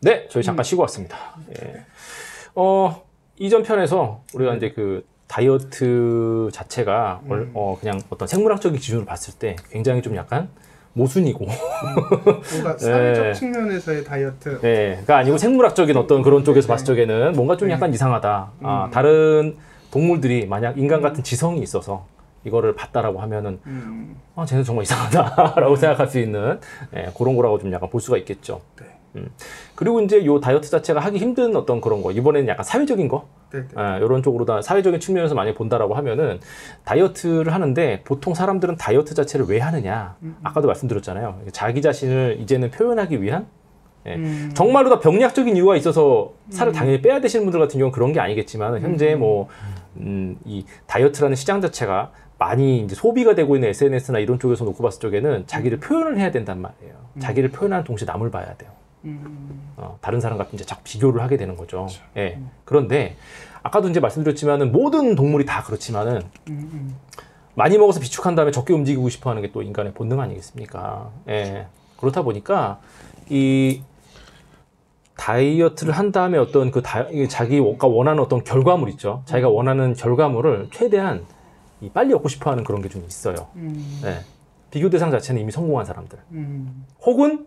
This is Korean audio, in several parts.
네, 저희 잠깐 쉬고 왔습니다. 예. 이전 편에서 우리가 이제 그 다이어트 자체가 그냥 어떤 생물학적인 기준으로 봤을 때 굉장히 좀 약간 모순이고 뭔가 사회적 측면에서의 다이어트 가 아니고 생물학적인 어떤 그런 쪽에서 봤을 적에는 뭔가 좀 약간 이상하다. 다른 동물들이 만약 인간 같은 지성이 있어서 이거를 봤다라고 하면은 쟤는 정말 이상하다라고 생각할 수 있는 그런 거라고 좀 약간 볼 수가 있겠죠. 그리고 이제 요 다이어트 자체가 하기 힘든 어떤 그런 거, 이번에는 약간 사회적인 거, 이런 쪽으로 다 사회적인 측면에서 많이 본다라고 하면은 다이어트를 하는데 보통 사람들은 다이어트 자체를 왜 하느냐, 아까도 말씀드렸잖아요. 자기 자신을 이제는 표현하기 위한, 정말로 다 병리학적인 이유가 있어서 살을 당연히 빼야 되시는 분들 같은 경우는 그런 게 아니겠지만, 현재 뭐 이 다이어트라는 시장 자체가 많이 이제 소비가 되고 있는 SNS나 이런 쪽에서 놓고 봤을 적에는 자기를 표현을 해야 된단 말이에요. 자기를 표현하는 동시에 남을 봐야 돼요. 다른 사람과 이제 자꾸 비교를 하게 되는 거죠. 그렇죠. 예. 그런데 아까도 이제 말씀드렸지만은 모든 동물이 다 그렇지만은 많이 먹어서 비축한 다음에 적게 움직이고 싶어하는 게 또 인간의 본능 아니겠습니까? 예. 그렇다 보니까 이 다이어트를 한 다음에 어떤 그 자기가 원하는 어떤 결과물 있죠. 자기가 원하는 결과물을 최대한 빨리 얻고 싶어하는 그런 게 좀 있어요. 예. 비교 대상 자체는 이미 성공한 사람들. 혹은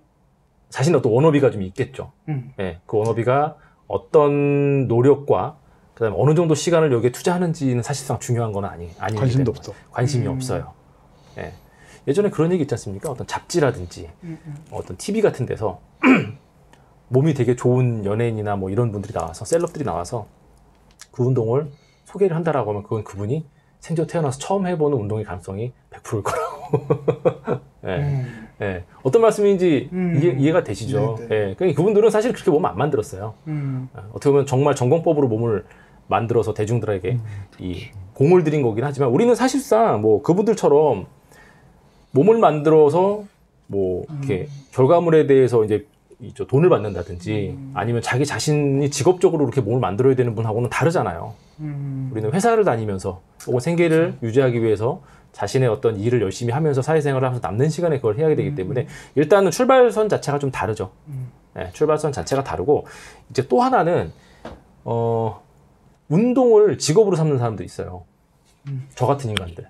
자신의 어떤 워너비가 좀 있겠죠. 예, 그 워너비가 어떤 노력과 그다음에 어느 정도 시간을 여기에 투자하는지는 사실상 중요한 건 아니기 관심도 때문에 없어. 관심이 없어요. 예. 예전에 그런 얘기 있지 않습니까? 어떤 잡지라든지 어떤 TV 같은 데서 몸이 되게 좋은 연예인이나 뭐 이런 분들이 나와서 셀럽들이 나와서 그 운동을 소개를 한다라고 하면 그건 그분이 생전 태어나서 처음 해보는 운동의 가능성이 100%일 거라고. 예. 예. 어떤 말씀인지 이해가 되시죠? 예. 그러니까 그분들은 사실 그렇게 몸을 안 만들었어요. 어떻게 보면 정말 전공법으로 몸을 만들어서 대중들에게 이 공을 들인 거긴 하지만 우리는 사실상 뭐 그분들처럼 몸을 만들어서 뭐 이렇게 결과물에 대해서 이제 돈을 받는다든지 아니면 자기 자신이 직업적으로 이렇게 몸을 만들어야 되는 분하고는 다르잖아요. 우리는 회사를 다니면서 혹은 생계를 유지하기 위해서 자신의 어떤 일을 열심히 하면서 사회생활을 하면서 남는 시간에 그걸 해야 되기 때문에 일단은 출발선 자체가 좀 다르죠. 네, 출발선 자체가 다르고 이제 또 하나는 운동을 직업으로 삼는 사람도 있어요. 저 같은 인간들.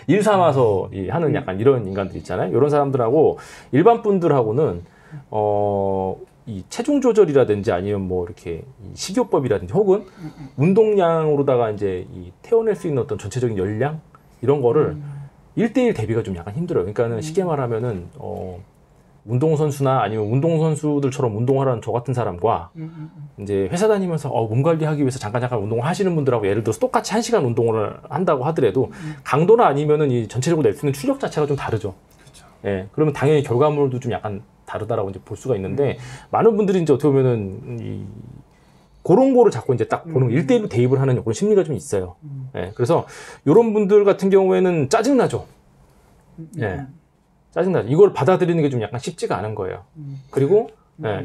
일 삼아서 하는 약간 이런 인간들 있잖아요. 이런 사람들하고 일반 분들하고는 이 체중 조절이라든지 아니면 뭐 이렇게 식이요법이라든지 혹은 운동량으로다가 이제 태워낼 수 있는 어떤 전체적인 열량 이런 거를 1대1 대비가 좀 약간 힘들어요. 그러니까는 쉽게 말하면은 운동선수나 아니면 운동선수들처럼 운동하라는 저 같은 사람과 이제 회사 다니면서 몸 관리하기 위해서 잠깐 운동을 하시는 분들하고 예를 들어서 똑같이 1시간 운동을 한다고 하더라도 강도나 아니면은 이 전체적으로 낼 수 있는 출력 자체가 좀 다르죠. 그렇죠. 예. 그러면 당연히 결과물도 좀 약간 다르다라고 이제 볼 수가 있는데 많은 분들이 이제 어떻게 보면은 그런 거를 자꾸 이제 딱 보는 1대1로 대입을 하는 그런 심리가 좀 있어요. 예. 그래서 이런 분들 같은 경우에는 짜증나죠. 예. 짜증나죠. 이걸 받아들이는 게 좀 약간 쉽지가 않은 거예요. 그리고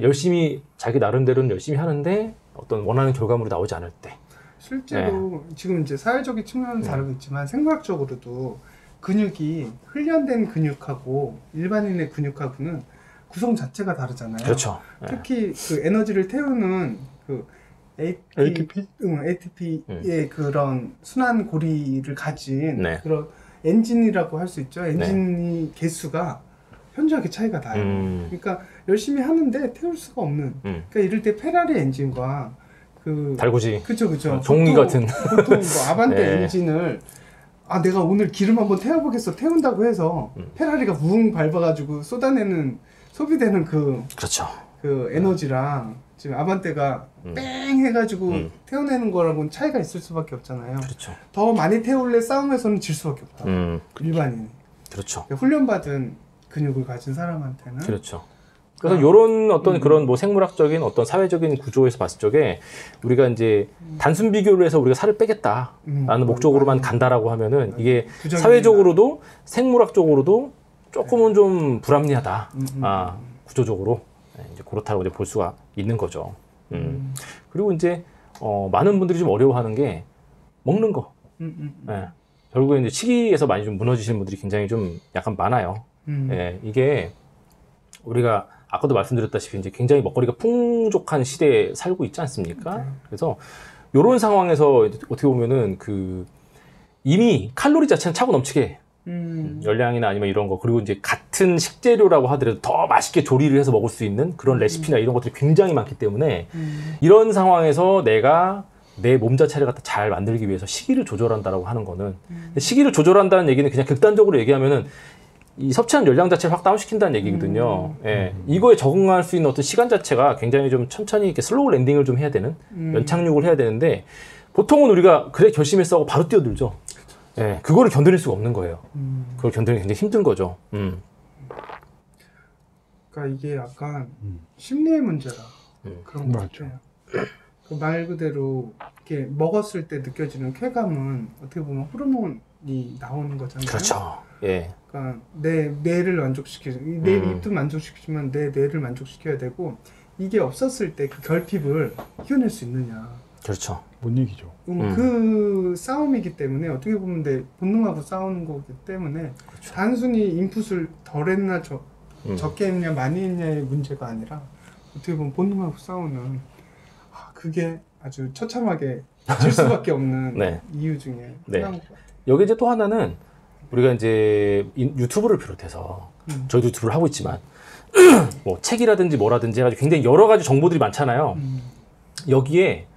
열심히 자기 나름대로는 열심히 하는데 어떤 원하는 결과물이 나오지 않을 때 실제로 지금 이제 사회적인 측면은 다르겠지만 생물학적으로도 근육이 훈련된 근육하고 일반인의 근육하고는 구성 자체가 다르잖아요. 그렇죠. 특히 그 에너지를 태우는 그 ATP의 그런 순환 고리를 가진 그런 엔진이라고 할 수 있죠. 엔진이 개수가 현저하게 차이가 나요. 그러니까 열심히 하는데 태울 수가 없는. 그러니까 이럴 때 페라리 엔진과 그 달구지. 그쵸. 종이 같은. 보통 뭐 아반떼 엔진을 내가 오늘 기름 한번 태워보겠어. 태운다고 해서 페라리가 우웅 밟아가지고 소비되는 그렇죠. 그 에너지랑 지금 아반떼가 뺑 해가지고 태워내는 거랑은 차이가 있을 수밖에 없잖아요. 그렇죠. 더 많이 태울래 싸움에서는 질 수밖에 없다. 일반인이. 그렇죠. 훈련받은 근육을 가진 사람한테는. 그렇죠. 그래서 요런 어떤 그런 뭐 생물학적인 어떤 사회적인 구조에서 봤을 적에 우리가 이제 단순 비교를 해서 우리가 살을 빼겠다라는 목적으로만 간다라고 하면은 이게 사회적으로도 생물학적으로도 조금은 좀 불합리하다. 구조적으로 이제 그렇다고 이제 볼 수가 있는 거죠. 그리고 이제 많은 분들이 좀 어려워하는 게 먹는 거. 결국에 이제 식이에서 많이 좀 무너지시는 분들이 굉장히 좀 약간 많아요. 이게 우리가 아까도 말씀드렸다시피 이제 굉장히 먹거리가 풍족한 시대에 살고 있지 않습니까? 그래서 이런 상황에서 어떻게 보면은 이미 칼로리 자체는 차고 넘치게 열량이나 아니면 이런 거, 그리고 이제 같은 식재료라고 하더라도 더 맛있게 조리를 해서 먹을 수 있는 그런 레시피나 이런 것들이 굉장히 많기 때문에 이런 상황에서 내가 내 몸 자체를 갖다 잘 만들기 위해서 시기를 조절한다라고 하는 거는 시기를 조절한다는 얘기는 그냥 극단적으로 얘기하면은 이 섭취한 열량 자체를 확 다운시킨다는 얘기거든요. 예. 이거에 적응할 수 있는 어떤 시간 자체가 굉장히 좀 천천히 이렇게 슬로우 랜딩을 좀 해야 되는, 연착륙을 해야 되는데, 보통은 우리가 그래 결심했어 하고 바로 뛰어들죠. 예. 그거를 견뎌낼 수가 없는 거예요. 그걸 견뎌내기 굉장히 힘든 거죠. 그러니까 이게 약간 심리의 문제라 그런 것 같아요. 그 말 그대로 이렇게 먹었을 때 느껴지는 쾌감은 어떻게 보면 호르몬이 나오는 거잖아요. 그렇죠. 예. 그러니까 내 뇌를 만족시키지, 내 입도 만족시키지만 내 뇌를 만족시켜야 되고, 이게 없었을 때 그 결핍을 이겨낼 수 있느냐. 그렇죠. 뭔 얘기죠. 그 싸움이기 때문에 어떻게 보면 내 본능하고 싸우는 거기 때문에 그렇죠. 단순히 인풋을 덜 했나 적게 했냐 많이 했냐의 문제가 아니라 어떻게 보면 본능하고 싸우는, 그게 아주 처참하게 질 수밖에 없는 네. 이유 중에 네. 하나인 것 같아요. 여기 이제 또 하나는 우리가 이제 유튜브를 비롯해서 저희도 유튜브를 하고 있지만 뭐 책이라든지 뭐라든지 해가지고 굉장히 여러 가지 정보들이 많잖아요. 여기에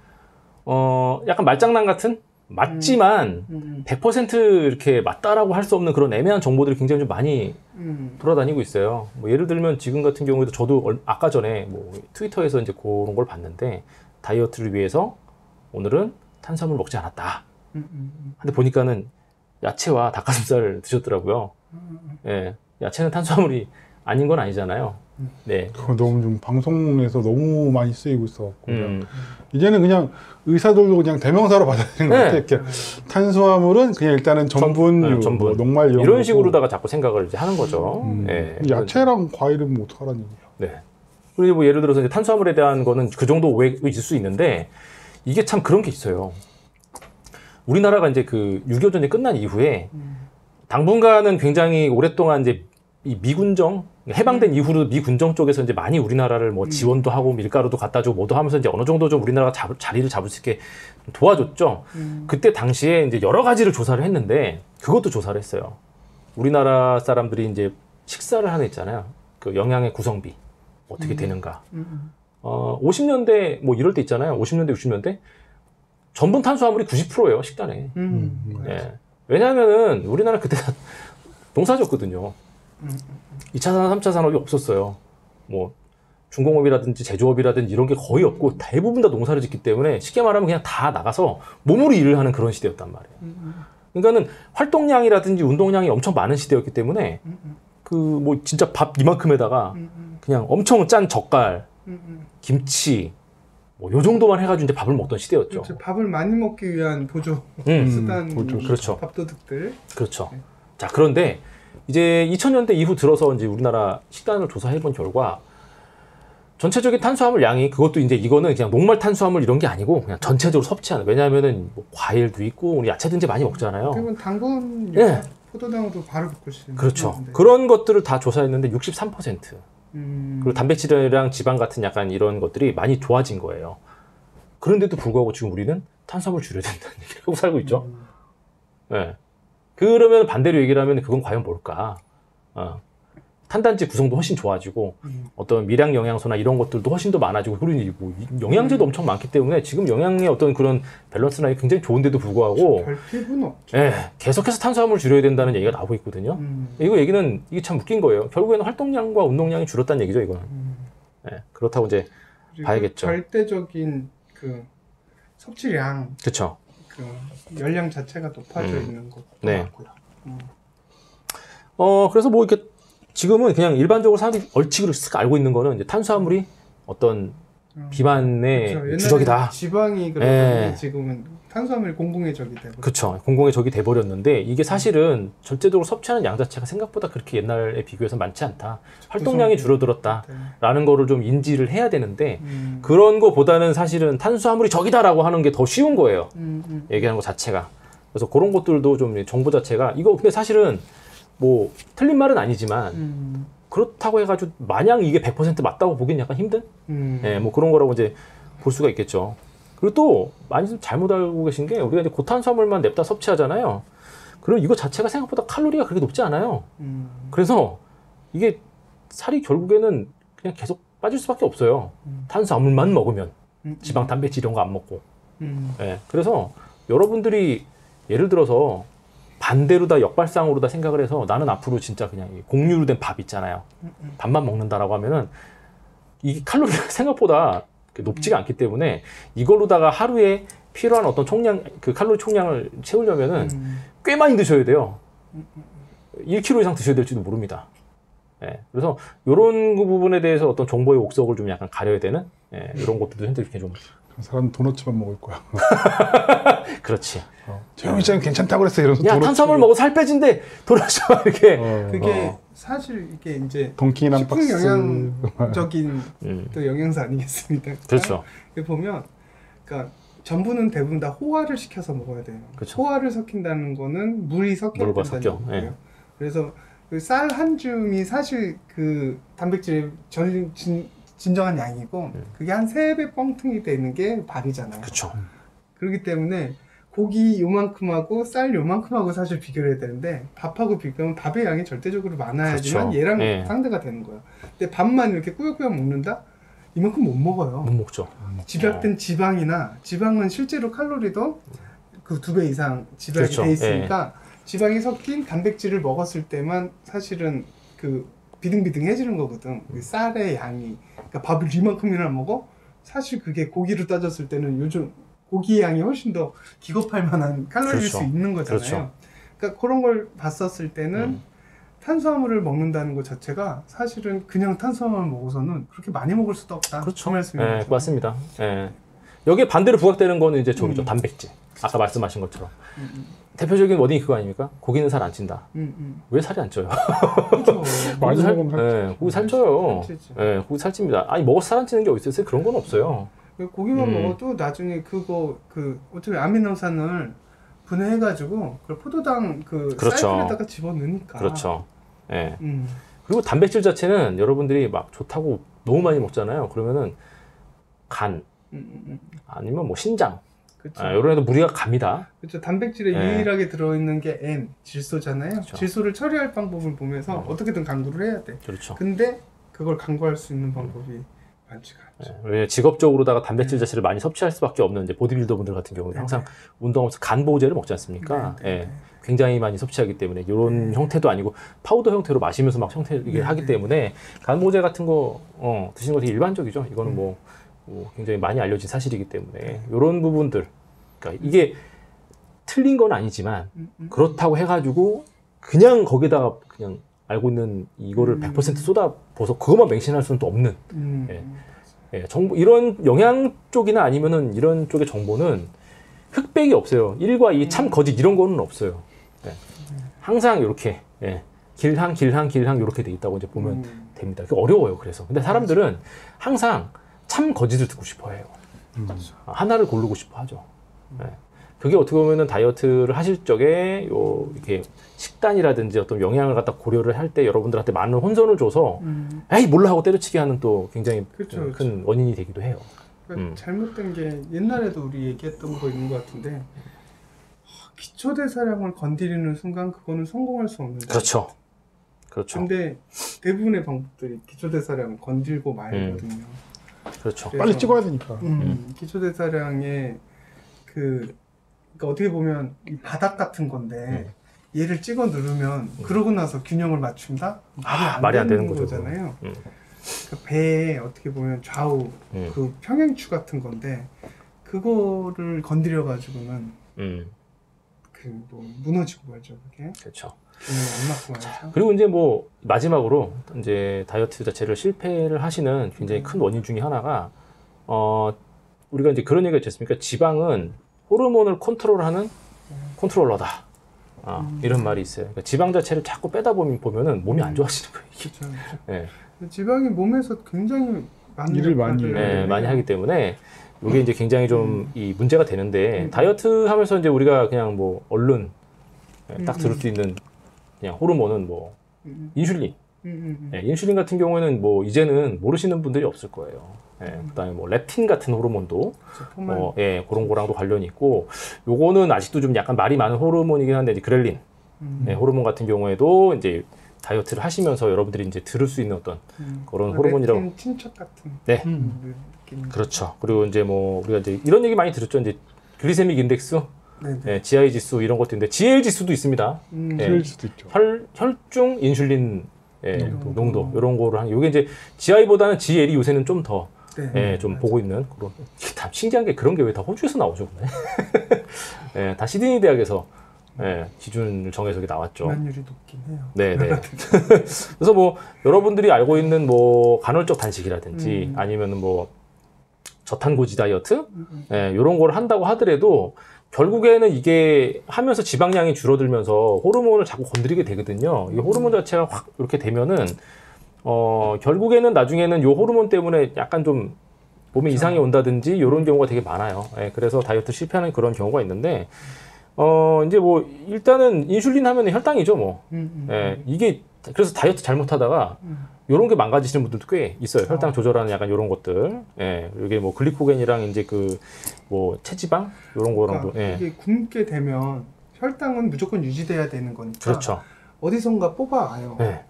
약간 말장난 같은 맞지만 100% 이렇게 맞다라고 할 수 없는 그런 애매한 정보들이 굉장히 좀 많이 돌아다니고 있어요. 뭐 예를 들면 지금 같은 경우에도 저도 아까 전에 뭐 트위터에서 이제 그런 걸 봤는데, 다이어트를 위해서 오늘은 탄수화물 먹지 않았다. 근데 보니까는 야채와 닭가슴살을 드셨더라고요. 예, 야채는 탄수화물이 아닌 건 아니잖아요. 네. 그거 너무 좀 방송에서 너무 많이 쓰이고 있어갖고 이제는 그냥 의사들도 그냥 대명사로 받아들이는 것 같아요. 이렇게 탄수화물은 그냥 일단은 전분류, 전분. 뭐 녹말 이런 식으로다가 자꾸 생각을 이제 하는 거죠. 예. 야채랑 과일은 뭐 어떡하라는 얘기야. 네. 그리고 뭐 예를 들어서 이제 탄수화물에 대한 거는 그 정도 오해가 있을 수 있는데, 이게 참 그런 게 있어요. 우리나라가 이제 그 6.25전쟁이 끝난 이후에 당분간은 굉장히 오랫동안 이제 이 미군정, 해방된 이후로 미군정 쪽에서 이제 많이 우리나라를 뭐 지원도 하고 밀가루도 갖다 주고 뭐도 하면서 이제 어느 정도 좀 우리나라가 자리를 잡을 수 있게 도와줬죠. 그때 당시에 이제 여러 가지를 조사를 했는데, 그것도 조사를 했어요. 우리나라 사람들이 이제 식사를 하는 있잖아요. 그 영양의 구성비 어떻게 되는가. 50년대 뭐 이럴 때 있잖아요. 50년대, 60년대 전분 탄수화물이 90%예요, 식단에. 예. 왜냐하면은 우리나라 그때 농사졌거든요. 2차 산업, 3차 산업이 없었어요. 뭐 중공업이라든지 제조업이라든지 이런 게 거의 없고 대부분 다 농사를 짓기 때문에 쉽게 말하면 그냥 다 나가서 몸으로 일을 하는 그런 시대였단 말이에요. 그러니까는 활동량이라든지 운동량이 엄청 많은 시대였기 때문에 그 뭐 진짜 밥 이만큼에다가 그냥 엄청 짠 젓갈, 김치 뭐 요 정도만 해가지고 이제 밥을 먹던 시대였죠. 그렇죠. 밥을 많이 먹기 위한 보조 수단, 그렇죠. 밥도둑들. 그렇죠. 네. 자, 그런데 이제 2000년대 이후 들어서 이제 우리나라 식단을 조사해본 결과 전체적인 탄수화물 양이, 그것도 이제 이거는 그냥 녹말 탄수화물 이런 게 아니고 그냥 전체적으로 섭취하는, 왜냐하면은 뭐 과일도 있고 우리 야채도 이제 많이 먹잖아요. 그러면 당분, 예. 포도당도 바로 먹을 수 있는. 그렇죠. 건데. 그런 것들을 다 조사했는데 63%. 그리고 단백질이랑 지방 같은 약간 이런 것들이 많이 좋아진 거예요. 그런데도 불구하고 지금 우리는 탄수화물 줄여야 된다는 얘기를 하고 살고 있죠. 네. 그러면 반대로 얘기를 하면 그건 과연 뭘까? 탄단지 구성도 훨씬 좋아지고 어떤 미량 영양소나 이런 것들도 훨씬 더 많아지고, 그리고 뭐 영양제도 엄청 많기 때문에 지금 영양의 어떤 그런 밸런스나 굉장히 좋은데도 불구하고 결핍은 없죠. 예, 계속해서 탄수화물 줄여야 된다는 얘기가 나오고 있거든요. 이게 참 웃긴 거예요. 결국에는 활동량과 운동량이 줄었다는 얘기죠, 이거는. 예, 그렇다고 이제 봐야겠죠. 절대적인 그 섭취량, 그렇죠. 그 열량 자체가 높아져 있는 것도 네. 같고요. 그래서 뭐 이렇게 지금은 그냥 일반적으로 사람들이 얼치기로 쓱 알고 있는 거는 이제 탄수화물이 어떤 비만의 그렇죠. 주적이다. 지방이 그랬더니 지금은 탄수화물이 공공의 적이 되고. 그렇죠. 공공의 적이 돼버렸는데, 이게 사실은 전체적으로 섭취하는 양 자체가 생각보다 그렇게 옛날에 비교해서 많지 않다. 활동량이 줄어들었다라는 거를 좀 인지를 해야 되는데, 그런 거보다는 사실은 탄수화물이 적이다라고 하는 게 더 쉬운 거예요. 얘기하는 거 자체가. 그래서 그런 것들도 좀 정보 자체가, 이거 근데 사실은 뭐 틀린 말은 아니지만 그렇다고 해가지고 마냥 이게 100% 맞다고 보기는 약간 힘든? 예, 뭐 그런 거라고 이제 볼 수가 있겠죠. 그리고 또 많이 잘못 알고 계신 게 우리가 이제 고탄수화물만 냅다 섭취하잖아요. 그럼 이거 자체가 생각보다 칼로리가 그렇게 높지 않아요. 그래서 이게 살이 결국에는 그냥 계속 빠질 수밖에 없어요. 탄수화물만 먹으면 지방, 단백질 이런 거 안 먹고. 예, 그래서 여러분들이 예를 들어서 반대로 다 역발상으로 다 생각을 해서 나는 앞으로 진짜 그냥 공유로 된 밥 있잖아요. 밥만 먹는다라고 하면은 이 칼로리가 생각보다 높지가 않기 때문에 이걸로다가 하루에 필요한 어떤 총량, 그 칼로리 총량을 채우려면은 꽤 많이 드셔야 돼요. 1kg 이상 드셔야 될지도 모릅니다. 예, 그래서 이런 부분에 대해서 어떤 정보의 옥석을 좀 약간 가려야 되는 이런 것들도 현재 이렇게 좀. 사람 도넛만 먹을 거야. 그렇지. 재영이 씨 괜찮다고 그랬어 이러면서. 야, 탄수화물 먹어 살 빼진대. 도넛만 이렇게. 그게 사실 이게 이제 동키인 한 식품 박스. 영양적인 또 영양사 아니겠습니까? 그렇죠. 보면, 그러니까 전부는 대부분 다 호화를 시켜서 먹어야 돼요. 그렇죠. 호화를 섞인다는 거는 물이 섞여야 물과 된다는 섞여. 거예요. 예. 그래서 그 쌀 한 줌이 사실 그 단백질의 진정한 양이고 그게 한 3배 뻥튀기 되는 게 밥이잖아요. 그렇죠. 그렇기 때문에 고기 요만큼하고 쌀 요만큼하고 사실 비교를 해야 되는데 밥하고 비교하면 밥의 양이 절대적으로 많아야지만 그렇죠. 얘랑 예. 상대가 되는 거야. 근데 밥만 이렇게 꾸역꾸역 먹는다? 이만큼 못 먹어요. 못 먹죠. 집약된 지방이나 지방은 실제로 칼로리도 그 2배 이상 집약이 그렇죠. 돼 있으니까 지방이 섞인 단백질을 먹었을 때만 사실은 그 비등비등해지는 거거든. 그 쌀의 양이. 그러니까 밥을 이만큼이나 먹어? 사실 그게 고기로 따졌을 때는 요즘 고기의 양이 훨씬 더 기겁할 만한 칼로리일 그렇죠. 수 있는 거잖아요. 그렇죠. 그러니까 그런 걸 봤었을 때는 탄수화물을 먹는다는 것 자체가 사실은 그냥 탄수화물 먹어서는 그렇게 많이 먹을 수도 없다. 그렇죠. 그 말씀인 예, 거죠. 맞습니다. 예. 여기에 반대로 부각되는 거는 이제 저기죠. 단백질. 아까 말씀하신 것처럼. 대표적인 워딩이 그거 아닙니까? 고기는 살 안 찐다. 왜 살이 안 쪄요? 그렇죠. 많이 살, 먹으면 예, 고기 살쪄요. 살찌지. 예, 고기 살찝니다. 아니 먹어서 살 안 찌는 게 어디 있어요? 그런 건 없어요. 고기만 먹어도 나중에 그거 어떻게 아미노산을 분해해가지고 그걸 포도당 그 그렇죠. 사이클에다가 집어넣으니까. 그렇죠. 예. 그리고 단백질 자체는 여러분들이 막 좋다고 너무 많이 먹잖아요. 그러면은 간 아니면 뭐 신장 그렇죠. 이런 애도 무리가 갑니다. 그렇죠. 단백질에 네. 유일하게 들어있는 게 N, 질소잖아요. 그렇죠. 질소를 처리할 방법을 보면서 어떻게든 강구를 해야 돼. 그렇죠. 근데 그걸 강구할 수 있는 방법이 많지가 않죠. 왜 직업적으로다가 단백질 자체를 많이 섭취할 수밖에 없는 이제 보디빌더 분들 같은 경우는 항상 운동하면서 간 보호제를 먹지 않습니까? 예. 굉장히 많이 섭취하기 때문에 이런 형태도 아니고 파우더 형태로 마시면서 막 이게 하기 때문에 간 보호제 같은 거 드시는 거 되게 일반적이죠. 이거는 뭐 굉장히 많이 알려진 사실이기 때문에 이런 부분들, 그러니까 이게 틀린 건 아니지만 그렇다고 해가지고 그냥 거기다가 그냥 알고 있는 이거를 100% 쏟아부어서 그것만 맹신할 수는 또 없는. 예, 정보 이런 영양 쪽이나 아니면은 이런 쪽의 정보는 흑백이 없어요. 1과 2, 참 거짓 이런 거는 없어요. 예. 항상 이렇게 길항 이렇게 돼 있다고 이제 보면 됩니다. 그게 어려워요. 그래서 근데 사람들은 항상 참 거짓을 듣고 싶어해요. 하나를 고르고 싶어하죠. 예. 그게 어떻게 보면은 다이어트를 하실 적에 이렇게 식단이라든지 어떤 영양을 갖다 고려를 할 때 여러분들한테 많은 혼선을 줘서 에이 몰라 하고 때려치게 하는 또 굉장히 그렇죠, 큰 원인이 되기도 해요. 그러니까 잘못된 게 옛날에도 우리 얘기했던 거 있는 것 같은데 기초대사량을 건드리는 순간 그거는 성공할 수 없는 거예요. 그렇죠. 그렇죠. 근데 대부분의 방법들이 기초대사량을 건들고 말거든요. 그렇죠. 빨리 찍어야 되니까. 기초대사량의 그러니까 어떻게 보면 이 바닥 같은 건데 얘를 찍어 누르면 그러고 나서 균형을 맞춘다? 말이 안 되는 거잖아요. 그러니까 배에 어떻게 보면 좌우 그 평행추 같은 건데 그거를 건드려 가지고는 그 뭐 무너지고 말죠 그게. 그렇죠. 안 맞고 말이죠. 그리고 이제 뭐 마지막으로 이제 다이어트 자체를 실패를 하시는 굉장히 큰 원인 중에 하나가 우리가 이제 그런 얘기가 있지 않습니까? 지방은 호르몬을 컨트롤하는 컨트롤러다. 이런 말이 있어요. 그러니까 지방 자체를 자꾸 빼다 보면은 몸이 안 좋아지는 거예요. 이게. 그렇죠. 네. 지방이 몸에서 굉장히 많은 일을 많이 네, 많이 하기 때문에 이게 이제 굉장히 좀 이 문제가 되는데 다이어트 하면서 이제 우리가 그냥 뭐 얼른 딱 들을 수 있는 그냥 호르몬은 뭐 인슐린 예, 인슐린 같은 경우에는 뭐 이제는 모르시는 분들이 없을 거예요. 예, 그다음에 뭐 렙틴 같은 호르몬도 예, 그런 거랑도 관련이 있고, 요거는 아직도 좀 약간 말이 많은 호르몬이긴 한데 이제 그렐린 예, 호르몬 같은 경우에도 이제 다이어트를 하시면서 여러분들이 이제 들을 수 있는 어떤 그런 호르몬이라고. 친척 같은. 네. 그렇죠. 그리고 이제 뭐 우리가 이제 이런 얘기 많이 들었죠. 이제 글리세믹 인덱스, 예, GI 지수 이런 것도 있는데 GL 지수도 있습니다. GL 지수도 있죠. 혈중 인슐린 예, 농도 이런 거를 한 요게 이제 GI보다는 GL이 요새는 좀 더 예, 좀 보고 있는 그런. 참 신기한 게 그런 게 왜 다 호주에서 나오죠, 근데. 예, 다 시드니 대학에서 예, 기준을 정해서 이게 나왔죠. 비만율이 높긴 해요. 네. 그래서 뭐 여러분들이 알고 있는 뭐 간헐적 단식이라든지 아니면은 뭐 저탄고지 다이어트 예, 이런 걸 한다고 하더라도 결국에는 이게 하면서 지방량이 줄어들면서 호르몬을 자꾸 건드리게 되거든요. 이 호르몬 자체가 확 이렇게 되면은 결국에는 나중에는 요 호르몬 때문에 약간 좀 몸에 이상이 온다든지 이런 경우가 되게 많아요. 예, 그래서 다이어트 실패하는 그런 경우가 있는데 이제 뭐 일단은 인슐린 하면은 혈당이죠, 뭐. 예, 이게 그래서 다이어트 잘못하다가 요런 게 망가지시는 분들도 꽤 있어요. 혈당 조절하는 약간 요런 것들. 예, 이게 뭐 글리코겐이랑 이제 그 뭐 체지방 요런 거랑도. 그러니까 예. 이게 굶게 되면 혈당은 무조건 유지돼야 되는 거니까. 그렇죠. 어디선가 뽑아와요. 네.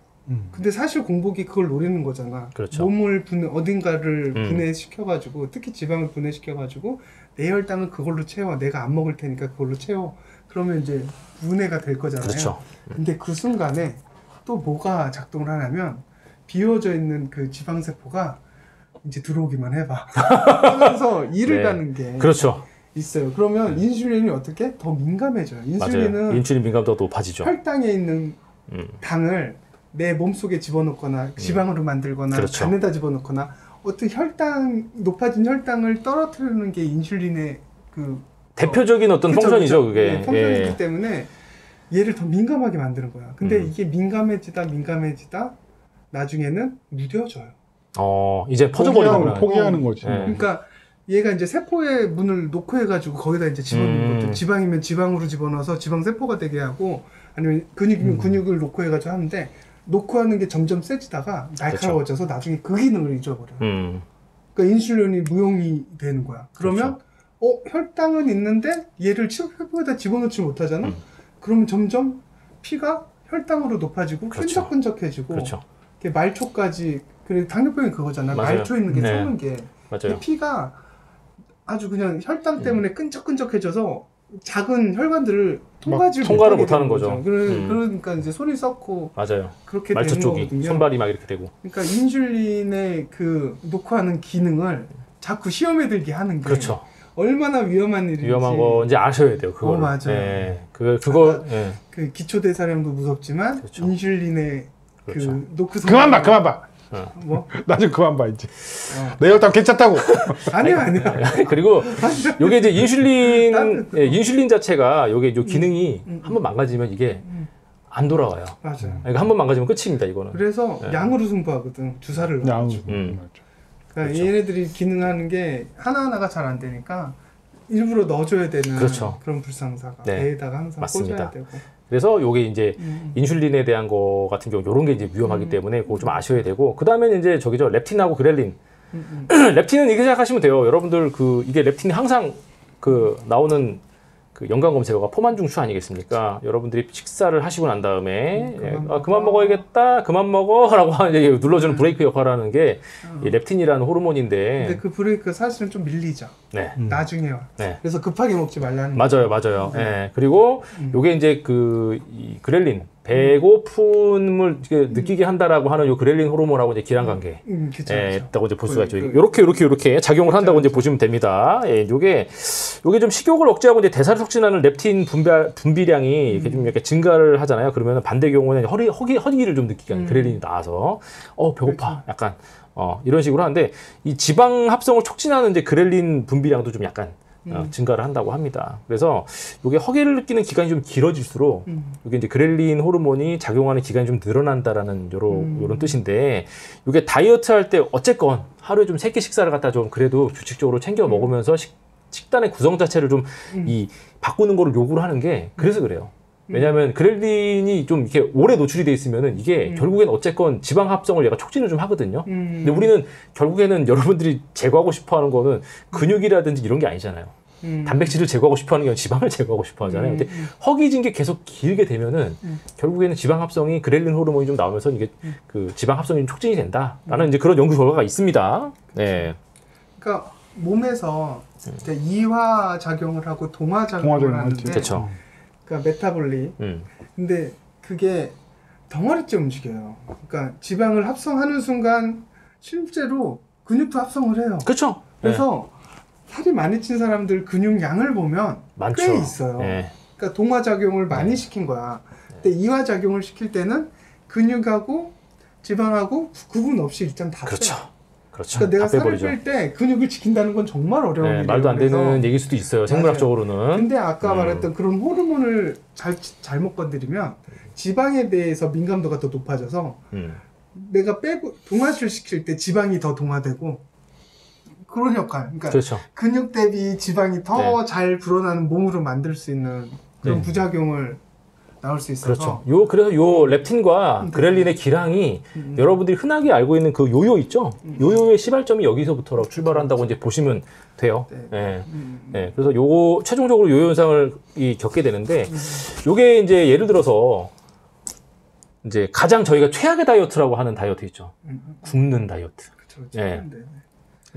근데 사실 공복이 그걸 노리는 거잖아. 그렇죠. 몸을 어딘가를 분해시켜가지고, 특히 지방을 분해시켜가지고 내 혈당은 그걸로 채워. 내가 안 먹을 테니까 그걸로 채워. 그러면 이제 분해가 될 거잖아요. 그렇죠. 근데 그 순간에 또 뭐가 작동을 하냐면 비워져 있는 그 지방세포가 이제 들어오기만 해봐 하면서 일을 네. 가는 게 그렇죠. 있어요. 그러면 인슐린이 어떻게? 더 민감해져요. 인슐린은 맞아요. 인슐린 민감도가 높아지죠. 혈당에 있는 당을 내 몸속에 집어넣거나 지방으로 만들거나 그렇죠. 간에다 집어넣거나 어떤 높아진 혈당을 떨어뜨리는 게 인슐린의 그 대표적인 어떤 펑션이죠, 그게. 네, 펑션이기 예. 때문에 얘를 더 민감하게 만드는 거야. 근데 이게 민감해지다 나중에는 무뎌져요. 이제 퍼져버리는구나. 포기하는 거지. 네. 그러니까 얘가 이제 세포의 문을 놓고 해가지고 거기다 이제 집어넣는 것도, 지방이면 지방으로 집어넣어서 지방 세포가 되게 하고, 아니면 근육이면 근육을 놓고 해가지고 하는데, 놓고 하는 게 점점 세지다가 날카로워져서 나중에 그 기능을 잊어버려요. 그러니까 인슐린이 무용이 되는 거야. 그러면 혈당은 있는데 얘를 세포에다 집어넣지 못하잖아. 그러면 점점 피가 혈당으로 높아지고 끈적끈적해지고, 그렇죠. 말초까지. 그리고 당뇨병이 그거잖아. 맞아요. 말초 있는 게 네. 썩는 게. 맞아요. 피가 아주 그냥 혈당 때문에 끈적끈적해져서 작은 혈관들을 통과를 못하는 거죠. 그러니까 이제 손이 썩고 맞아요. 그렇게 말초 되는 쪽이 거거든요. 손발이 막 이렇게 되고. 그러니까 인슐린의 그 녹화하는 기능을 자꾸 시험에 들게 하는 게 그렇죠. 얼마나 위험한 일인지. 위험한 거 이제 아셔야 돼요. 그거. 맞아요. 예. 그거. 아까 예. 그 기초대사량도 무섭지만 그렇죠. 인슐린의 그렇죠. 그 노크 그만 봐. 뭐? 나 좀 그만 봐 이제. 내 혈당 괜찮다고. 아니야. 그리고 요게 이제 인슐린 자체가 요게 요 기능이 한번 망가지면 이게 안 돌아와요. 맞아요. 그러니까 한번 망가지면 끝입니다, 이거는. 그래서 양으로 승부하거든. 주사를 넣어가지고. 그러니까 그렇죠. 얘네들이 기능하는 게 하나하나가 잘 안 되니까 일부러 넣어줘야 되는 그렇죠. 그런 불상사가 네. 배에다가 항상 맞습니다. 꽂아야 되고. 그래서 요게 이제 인슐린에 대한 거 같은 경우 요런 게 이제 위험하기 때문에 그걸 좀 아셔야 되고, 그 다음에 이제 저기죠, 렙틴하고 그렐린. 렙틴은 이렇게 생각하시면 돼요. 여러분들 이게 렙틴이 항상 나오는 그 연관 검색어가 포만중추 아니겠습니까? 여러분들이 식사를 하시고 난 다음에 그만 먹어야겠다, 그만 먹어라고 이제 눌러주는 브레이크 역할을 하는 게 이 렙틴이라는 호르몬인데. 근데 그 브레이크 사실은 좀 밀리죠. 네. 나중에 와. 네. 그래서 급하게 먹지 말라는. 맞아요. 예. 그리고 요게 이제 이 그렐린, 배고픔을 느끼게 한다라고 하는 요 그렐린 호르몬하고 이제 기란 관계 그쵸. 있다고 이제 볼 수가 있죠. 요렇게 작용을 한다고 이제 보시면 됩니다. 예, 요게 좀 식욕을 억제하고 이제 대사를 촉진하는 렙틴 분비량이 이렇게 증가를 하잖아요. 그러면 반대 경우는 허기를 좀 느끼게 하는 그렐린이 나와서 배고파. 약간 이런 식으로 하는데, 이 지방 합성을 촉진하는 이제 그렐린 분비량도 좀 약간 증가를 한다고 합니다. 그래서 이게 허기를 느끼는 기간이 좀 길어질수록 이게 이제 그렐린 호르몬이 작용하는 기간이 좀 늘어난다라는 요런 뜻인데, 이게 다이어트 할 때 어쨌건 하루에 좀 3끼 식사를 갖다 좀 그래도 규칙적으로 챙겨 먹으면서 식단의 구성 자체를 좀 바꾸는 거를 요구를 하는 게 그래서 그래요. 왜냐하면 그렐린이 좀 이렇게 오래 노출이 돼 있으면은 이게 결국엔 어쨌건 지방 합성을 얘가 촉진을 좀 하거든요. 근데 우리는 결국에는 여러분들이 제거하고 싶어하는 거는 근육이라든지 이런 게 아니잖아요. 단백질을 제거하고 싶어하는 게 아니라 지방을 제거하고 싶어하잖아요. 근데 허기진 게 계속 길게 되면은 결국에는 지방 합성이 그렐린 호르몬이 좀 나오면서 이게 그 지방 합성이 좀 촉진이 된다라는 이제 그런 연구 결과가 있습니다. 네. 그러니까 몸에서 이화 작용을 하고 동화 작용을 하는데, 그렇죠. 그러니까 메타볼릭. 근데 그게 덩어리째 움직여요. 그러니까 지방을 합성하는 순간 실제로 근육도 합성을 해요. 그렇죠. 그래서 살이 많이 찐 사람들 근육량을 보면 많죠. 꽤 있어요. 네. 그러니까 동화 작용을 많이 시킨 거야. 근데 이화 작용을 시킬 때는 근육하고 지방하고 구분 없이 일단 다 그렇죠. 빼요. 그렇죠. 그러니까 내가 다 살을 빼버리죠. 뺄 때 근육을 지킨다는 건 정말 어려운 일이에요. 말도 안 그래서 되는 얘기일 수도 있어요. 생물학적으로는. 근데 아까 말했던 그런 호르몬을 잘못 건드리면 지방에 대해서 민감도가 더 높아져서 내가 빼고 동화를 시킬 때 지방이 더 동화되고 그런 역할. 그러니까 그렇죠. 근육 대비 지방이 더 잘 불어나는 몸으로 만들 수 있는 그런 부작용을 나올 수 있어서. 그렇죠. 그래서 요 렙틴과 그렐린의 기량이 여러분들이 흔하게 알고 있는 그 요요 있죠? 요요의 시발점이 여기서부터 출발한다고 이제 보시면 돼요. 네. 네. 그래서 요거 최종적으로 요요 현상을 겪게 되는데 요게 이제 예를 들어서 이제 가장 저희가 최악의 다이어트라고 하는 다이어트 있죠. 굶는 다이어트. 그렇죠. 네.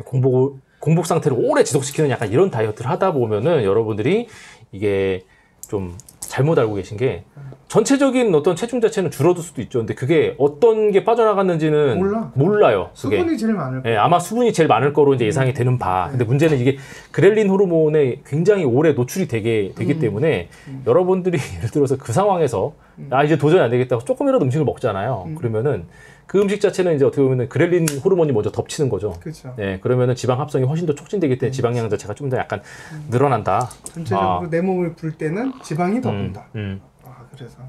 공복 상태를 오래 지속시키는 약간 이런 다이어트를 하다 보면은 여러분들이 이게 좀 잘못 알고 계신 게 전체적인 어떤 체중 자체는 줄어들 수도 있죠. 근데 그게 어떤 게 빠져나갔는지는 몰라요. 그게. 수분이 제일 많을 거예요. 네, 아마 수분이 제일 많을 거로 이제 예상이 되는 바. 근데 문제는 이게 그렐린 호르몬에 굉장히 오래 노출이 되기 때문에 여러분들이 예를 들어서 그 상황에서 이제 도저히 안 되겠다고 조금이라도 음식을 먹잖아요. 그러면은 그 음식 자체는 이제 어떻게 보면 그렐린 호르몬이 먼저 덮치는 거죠. 그렇죠. 네, 그러면은 지방 합성이 훨씬 더 촉진되기 때문에 지방량 자체가 좀 더 약간 늘어난다. 전체적으로 내 몸을 불 때는 지방이 더 분다.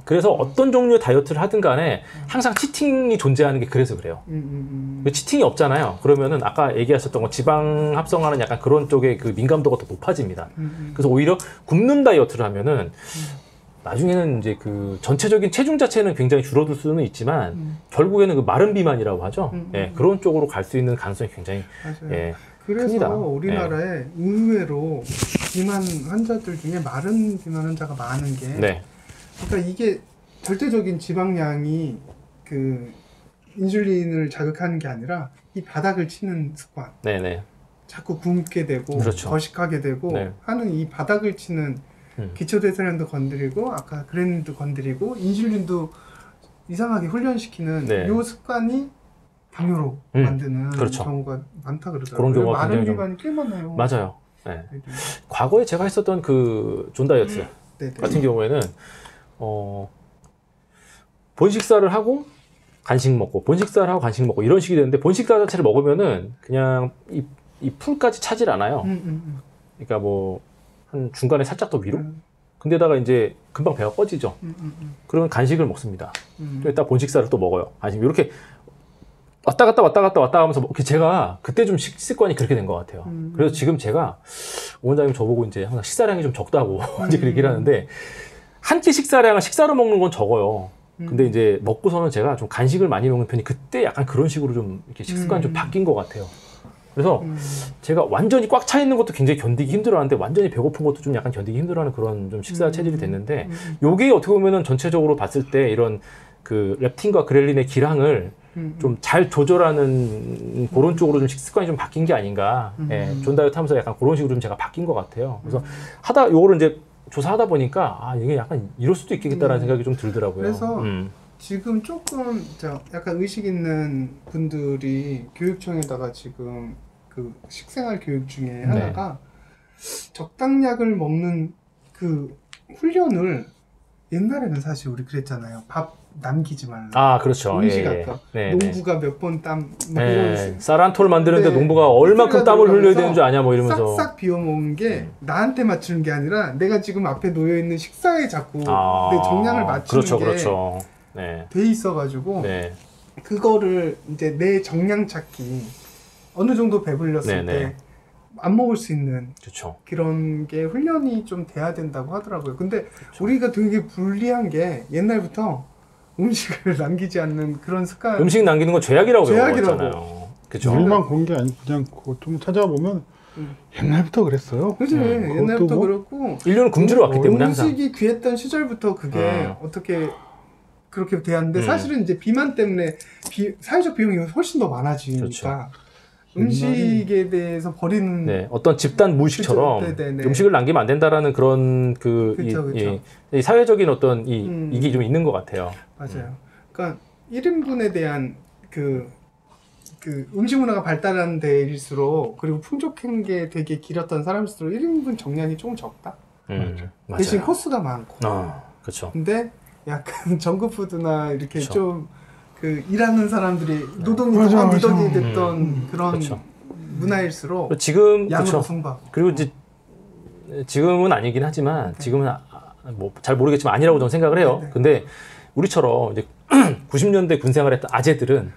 그래서 어떤 종류의 다이어트를 하든 간에 항상 치팅이 존재하는 게 그래서 그래요. 치팅이 없잖아요. 그러면은 아까 얘기하셨던 거 지방 합성하는 약간 그런 쪽에 그 민감도가 더 높아집니다. 그래서 오히려 굶는 다이어트를 하면은 나중에는 이제 그 전체적인 체중 자체는 굉장히 줄어들 수는 있지만 결국에는 그 마른 비만이라고 하죠. 예, 그런 쪽으로 갈 수 있는 가능성이 굉장히 그래서 큽니다. 우리나라에 의외로 비만 환자들 중에 마른 비만 환자가 많은 게 그러니까 이게 절대적인 지방량이 그 인슐린을 자극하는 게 아니라 이 바닥을 치는 습관. 자꾸 굶게 되고 거식하게 되고 하는 이 바닥을 치는 기초대사량도 건드리고 아까 그렐린도 건드리고 인슐린도 이상하게 훈련시키는 요 습관이 당뇨로 만드는 경우가 많다 그러더라고요. 그런 경우가 마른 비만이 꽤 많아요. 맞아요. 네. 과거에 제가 했었던 그 존 다이어트 같은 경우에는 본식사를 하고 간식 먹고 본식사를 하고 간식 먹고 이런 식이 되는데 본식사 자체를 먹으면은 그냥 이 풀까지 차질 않아요. 그러니까 뭐 한 중간에 살짝 더 위로. 근데다가 이제 금방 배가 꺼지죠. 그러면 간식을 먹습니다. 또 본식사를 또 먹어요. 간식 이렇게 왔다 갔다 하면서 제가 그때 좀 식습관이 그렇게 된 것 같아요. 그래서 지금 제가 원장님 저보고 이제 항상 식사량이 좀 적다고 이제 그렇게 하는데 한 끼 식사량을 식사로 먹는 건 적어요. 근데 이제 먹고서는 제가 좀 간식을 많이 먹는 편이 그때 약간 그런 식으로 좀 이렇게 식습관이 좀 바뀐 것 같아요. 그래서 제가 완전히 꽉 차 있는 것도 굉장히 견디기 힘들어하는데 완전히 배고픈 것도 좀 약간 견디기 힘들어하는 그런 좀 식사 체질이 됐는데 요게 어떻게 보면은 전체적으로 봤을 때 이런 그 렙틴과 그렐린의 기량을 좀 잘 조절하는 그런 쪽으로 좀 식습관이 좀 바뀐 게 아닌가. 존 다이어트 하면서 약간 그런 식으로 좀 제가 바뀐 것 같아요. 그래서 요거를 이제 조사하다 보니까 이게 약간 이럴 수도 있겠다라는 생각이 좀 들더라고요. 그래서 지금 조금 약간 의식 있는 분들이 교육청에다가 지금 그 식생활 교육 중에 하나가 적당량을 먹는 그 훈련을 옛날에는 사실 우리 그랬잖아요. 밥 남기지 말라. 그렇죠. 음식 아까 농부가 몇 번 땀 쌀한톨 만드는데 농부가 얼마큼 땀을 흘려야 되는 줄 아냐 뭐 이러면서 싹싹 비워 먹는 게 나한테 맞추는 게 아니라 내가 지금 앞에 놓여 있는 식사에 자꾸 내 정량을 맞추는 게 돼 있어가지고 그거를 이제 내 정량 찾기 어느 정도 배불렸을 때 안 먹을 수 있는 그렇죠. 그런 게 훈련이 좀 돼야 된다고 하더라고요. 근데 우리가 되게 불리한 게 옛날부터 음식을 남기지 않는 그런 습관. 음식 남기는 건 죄악이라고 죄악이라고. 배워왔잖아요. 그렇죠. 우리만 그런 게 아니고 그냥 그거 좀 찾아보면 옛날부터 그랬어요. 그지 옛날부터 뭐 그렇고 인류는 굶주려 왔기 때문에 항상. 음식이 귀했던 시절부터 그게 어떻게 그렇게 되었는데 사실은 이제 비만 때문에 사회적 비용이 훨씬 더 많아지니까 그렇죠. 음식에 대해서 버리는 네, 어떤 집단 무의식처럼 그렇죠. 네네네. 음식을 남기면 안 된다라는 그런 그쵸. 이 사회적인 어떤 이게 좀 있는 것 같아요. 맞아요. 그러니까 1인분에 대한 그 음식 문화가 발달한 데일수록 그리고 풍족한 게 되게 길었던 사람일수록 1인분 정량이 조금 적다. 맞아요. 대신 코스가 많고. 그렇죠. 근데 약간 정크푸드나 이렇게 그쵸. 좀 그 일하는 사람들이 노동이 맞아, 다 맞아. 누덕이 됐던 그런 그쵸. 문화일수록 지금 양으로 그렇죠. 승부하고. 그리고 이제 지금은 아니긴 하지만 지금은 뭐 잘 모르겠지만 아니라고 저는 생각을 해요. 네. 근데 우리처럼 이제 90년대 군 생활했던 아재들은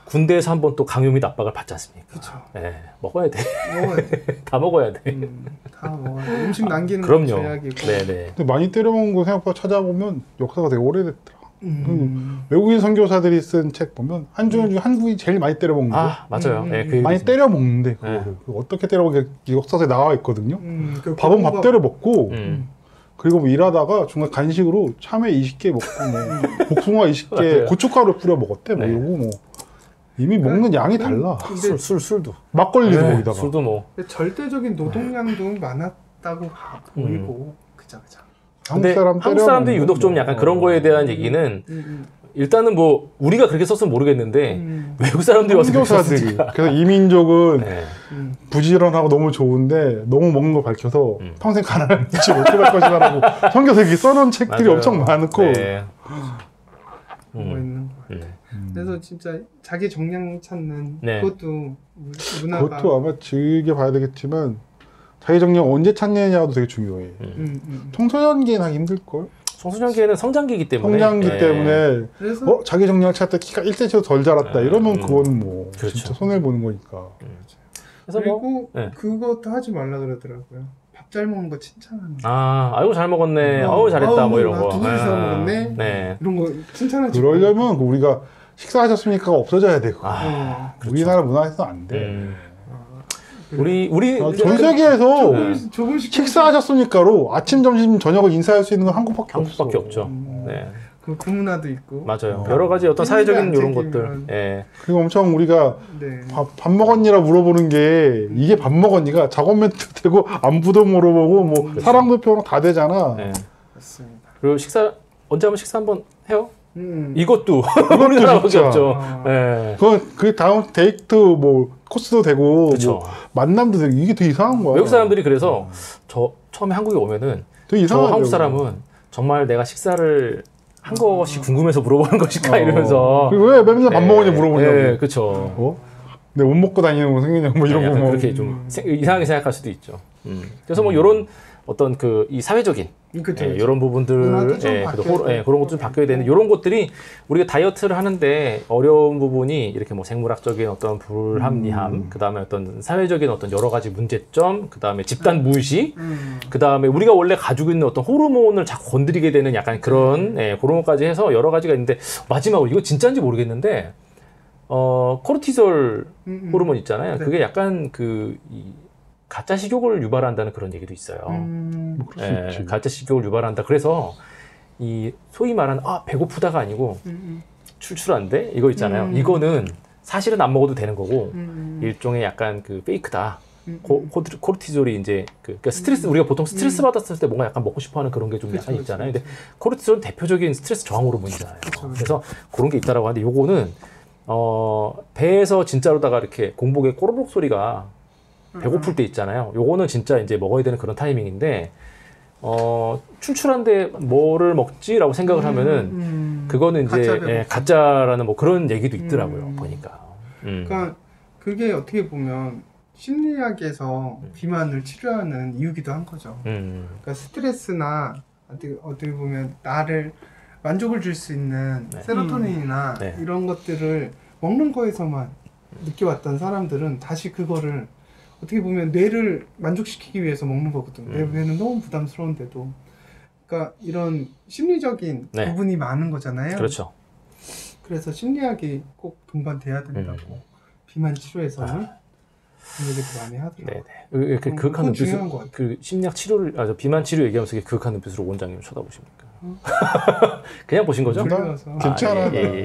군대에서 한번 또 강요 및 압박을 받지 않습니까? 그렇죠. 예, 먹어야 돼. 먹어야 돼. 다 먹어야 돼. 다 먹어야 돼. 음식 남기는 건 그럼요. 죄악이고. 네네. 근데 많이 때려먹은 거 생각보다 찾아보면 역사가 되게 오래됐더라. 외국인 선교사들이 쓴 책 보면 한중 중 한국이 제일 많이 때려먹는 거. 맞아요. 예, 그 많이 얘기죠. 때려먹는데 그거를 어떻게 때려먹게 역사서에 나와 있거든요. 그 밥은 밥 때려 먹고 음. 그리고 뭐 일하다가 중간 간식으로 참외 20개 먹고 뭐 복숭아 20개 맞아요. 고춧가루 뿌려 먹었대. 뭐 네. 이러고 뭐 이미 먹는 양이 달라. 근데 술도. 막걸리도 네, 거기다가. 술도 뭐. 절대적인 노동량도 많았다고 보이고. 그죠. 근데 한국 사람들이 유독 좀 약간 그런 거에 대한 얘기는 일단은 뭐 우리가 그렇게 썼으면 모르겠는데 외국 사람들이 와서 그렇게 선교사들이. 썼으니까. 그래서 이민족은 네. 부지런하고 너무 좋은데 너무 먹는 걸 밝혀서 평생 가난하지 못할 것이라고 선교사들이 써놓은 책들이 맞아요. 엄청 많고. 네. 보고 있는 것 같아요. 그래서 진짜 자기 정량 찾는 네. 그것도 문화가 그것도 아마 즐겨 봐야 되겠지만 자기 정령 언제 찾느냐도 되게 중요해. 청소년기엔 하기 힘들걸? 청소년기에는 성장기이기 때문에. 성장기 네. 때문에 그래서 자기 정령을 찾을 때 키가 1cm도 덜 자랐다 이러면 그건 뭐 그렇죠. 진짜 손해를 보는 거니까. 그래서 그리고 뭐 네. 그것도 하지 말라 그러더라고요. 밥 잘 먹는 거 칭찬하는 거. 아이고 잘 먹었네. 어우 잘했다 뭐 이런 거. 두 그릇 다 먹었네. 네. 이런 거 칭찬하지. 그러려면 우리가 식사하셨습니까 없어져야 되고. 그렇죠. 우리나라 문화에서는 안 돼. 우리 전 세계에서 조금씩 식사하셨습니까로 아침, 점심, 저녁을 인사할 수 있는 건 한국밖에 없어. 한국밖에 없죠. 네. 그 문화도 있고. 맞아요. 여러 가지 어떤 사회적인 이런 것들. 예. 그리고 엄청 우리가 네. 밥 먹었니라 물어보는 게 이게 밥 먹었니가 작업 멘트 되고 안부도 물어보고 뭐 사랑도 표현 다 되잖아. 네. 맞습니다. 그리고 언제 한번 식사 한번 해요? 이것도 우리나라밖에 진짜. 없죠. 예. 그 다음 데이트 뭐 코스도 되고 그쵸. 뭐 만남도 되고 이게 되게 이상한 거야. 외국 사람들이 그래서 저 처음에 한국에 오면은 되게 저 이상하죠. 한국 사람은 정말 내가 식사를 한 것이 궁금해서 물어보는 것일까 이러면서 그리고 왜 맨날 밥 먹었냐 물어보냐고. 네, 그렇죠. 내가 못 먹고 다니는 거 생기냐고 뭐 이런 거. 약간 뭐. 그렇게 좀 이상하게 생각할 수도 있죠. 그래서 뭐 이런 어떤 이 사회적인 그쵸, 예, 그쵸. 이런 부분들 문화도 좀 바뀌어야 그런 것도 좀 바뀌어야 되는 이런 것들이 우리가 다이어트를 하는데 어려운 부분이 이렇게 뭐 생물학적인 어떤 불합리함, 그 다음에 어떤 사회적인 어떤 여러 가지 문제점, 그 다음에 집단 무의식, 그 다음에 우리가 원래 가지고 있는 어떤 호르몬을 자꾸 건드리게 되는 약간 그런 그런 것까지 해서 여러 가지가 있는데 마지막으로 이거 진짜인지 모르겠는데 코르티솔 호르몬 있잖아요. 네. 그게 약간 이 가짜 식욕을 유발한다는 그런 얘기도 있어요. 뭐 그럴 수 있지. 가짜 식욕을 유발한다. 그래서 이 소위 말하는 배고프다가 아니고 출출한데 이거 있잖아요. 이거는 사실은 안 먹어도 되는 거고 일종의 약간 페이크다. 코르티졸이 이제 그러니까 스트레스 우리가 보통 스트레스 받았을 때 뭔가 약간 먹고 싶어하는 그런 게 좀 약간 있잖아요. 근데 코르티졸은 대표적인 스트레스 저항 호르몬이잖아요. 그래서 그런 게 있다라고 하는데 요거는 배에서 진짜로다가 이렇게 공복에 꼬르륵 소리가 배고플 때 있잖아요. 요거는 진짜 이제 먹어야 되는 그런 타이밍인데 출출한데 뭐를 먹지라고 생각을 하면은 그거는 이제 가짜라는 뭐 그런 얘기도 있더라고요. 보니까. 그러니까 그게 어떻게 보면 심리학에서 비만을 치료하는 이유기도 한 거죠. 그러니까 스트레스나 어떻게 보면 나를 만족을 줄 수 있는 세로토닌이나 이런 것들을 먹는 거에서만 느껴왔던 사람들은 다시 그거를 어떻게 보면 뇌를 만족시키기 위해서 먹는 거거든요. 내 뇌는 너무 부담스러운데도. 그러니까 이런 심리적인 네. 부분이 많은 거잖아요. 그렇죠. 그래서 심리학이 꼭 동반돼야 된다고. 비만 치료에서는 그 얘기도 많이 하더라고요. 네네. 이렇게 그윽한 그건 중요한 것 눈빛으로 같아요. 그 심리학 치료를 비만 치료 얘기하면서 이렇게 그윽한 눈빛으로 원장님 쳐다보십니까? 그냥 보신 거죠? 졸려서. 괜찮아. 예.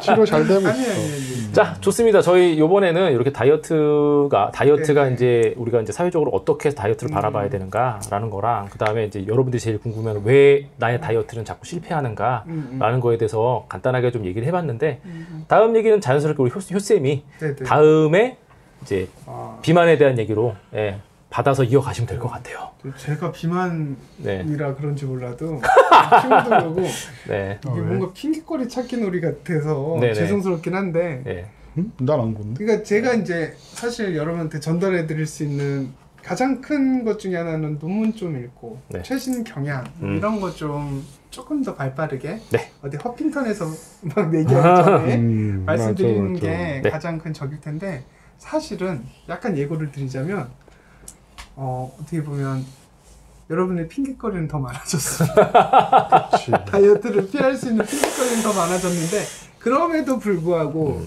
치료 잘 되고 아니. 있어. 자, 좋습니다. 저희 요번에는 이렇게 다이어트가 네. 이제 우리가 이제 사회적으로 어떻게 다이어트를 바라봐야 되는가라는 거랑 그다음에 이제 여러분들이 제일 궁금해하는 왜 나의 다이어트는 자꾸 실패하는가라는 거에 대해서 간단하게 좀 얘기를 해봤는데 다음 얘기는 자연스럽게 우리 효쌤이 네네. 다음에 이제 아, 비만에 대한 얘기로 받아서 이어가시면 될 것 같아요. 제가 비만이라 네. 그런지 몰라도 친구도 그러고 네. 이게 뭔가 핑계거리 찾기 놀이 같아서 네네. 죄송스럽긴 한데 네. 응? 난 안 본데. 그러니까 제가 이제 사실 여러분한테 전달해 드릴 수 있는 가장 큰 것 중에 하나는 논문 좀 읽고 네. 최신 경향 이런 거 좀 조금 더 발빠르게 네. 어디 허핑턴에서 막 얘기하기 전에 말씀드리는 맞아. 게 네. 가장 큰 적일 텐데 사실은 약간 예고를 드리자면 어떻게 보면 여러분의 핑계거리는 더 많아졌어요. 그렇지. 다이어트를 피할 수 있는 핑계거리는 더 많아졌는데 그럼에도 불구하고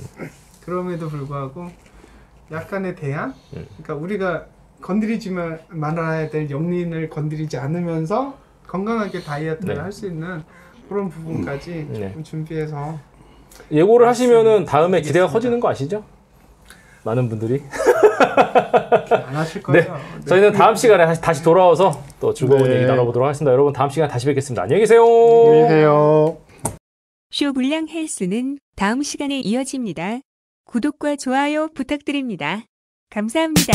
약간의 대안? 그러니까 우리가 건드리지만 말아야 될 영린을 건드리지 않으면서 건강하게 다이어트를 네. 할 수 있는 그런 부분까지 네. 좀 준비해서 예고를 하시면은 다음에 기대가 커지는 거 아시죠? 많은 분들이. 안 하실 거예요. 네. 저희는 다음 시간에 다시 돌아와서 또 즐거운 네. 얘기 나눠보도록 하겠습니다. 여러분 다음 시간에 다시 뵙겠습니다. 안녕히 계세요. 안녕히 계세요. 쇼불량 헬스는 다음 시간에 이어집니다. 구독과 좋아요 부탁드립니다. 감사합니다.